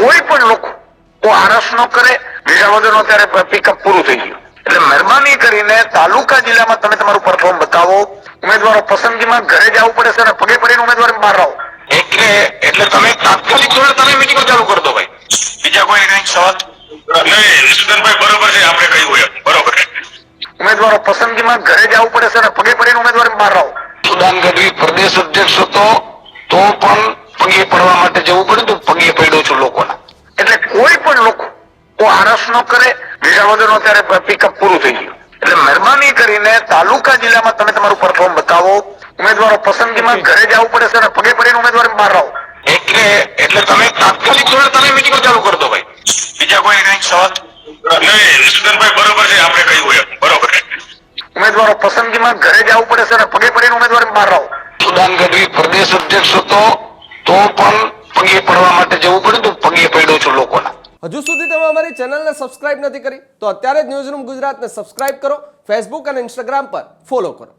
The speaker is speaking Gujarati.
કોઈ પણ લોકો આરસ ન કરે. વિસાવદરનું અત્યારે પિકઅપ પૂરું થઈ ગયું. એટલે મહેરબાની કરીને તાલુકા જિલ્લામાં તમે તમારું પરફોર્મ બતાવો. ઉમેદવારો પસંદગીમાં ઘરે જવું પડે છે અને પગે પડીને ઉમેદવાર બહાર આવો. એટલે તમે તાત્કાલિક ધોરણે તમે મીટિંગો ચાલુ કરી દો ભાઈ. બીજા કોઈ કઈ સવાલ નહીં? નિશુદાનભાઈ બરોબર છે, આપણે કહ્યું એમ બરોબર. ઉમેદવારો પસંદગીમાં ઘરે જવું પડે છે અને પગે પડીને ઉમેદવાર બહાર આવો. સુદાન ગઢવી પ્રદેશ અધ્યક્ષ હતો તો પણ પગે પડવા માટે જવું પડે તો પગે પડ્યો છું લોકોના. એટલે કોઈ પણ લોકો આરસ ન કરે. વિસાવદરનું અત્યારે પિકઅપ પૂરું થઈ ગયું. એટલે મહેરબાની કરીને તાલુકા જિલ્લામાં તમે તમારું પરફોર્મ બતાવો. ઉમેદવારો પસંદગીમાં ઘરે જવું પડે છે અને પગે પડીને ઉમેદવાર બહાર આવો. એટલે તમે તાત્કાલિક ધોરણે તમે મીટિંગો ચાલુ કરી દો ભાઈ. બીજા કોઈ કઈ સવાલ નહીં? નિશુદાનભાઈ બરોબર છે, આપણે કહ્યું એમ બરોબર. ઉમેદવારો પસંદગીમાં ઘરે જવું પડે છે અને પગે પડીને ઉમેદવાર બહાર આવો. સુદાન ગઢવી પ્રદેશ અધ્યક્ષ હતો તો પણ પગે પડવા માટે જવું પડે તો પગે પડ્યો છું લોકોના. હજુ સુધી તમે અમારી ચેનલને સબસ્ક્રાઇબ નથી કરી તો અત્યારે જ ન્યૂઝરૂમ ગુજરાતને સબસ્ક્રાઇબ કરો. ફેસબુક અને ઇન્સ્ટાગ્રામ પર ફોલો કરો.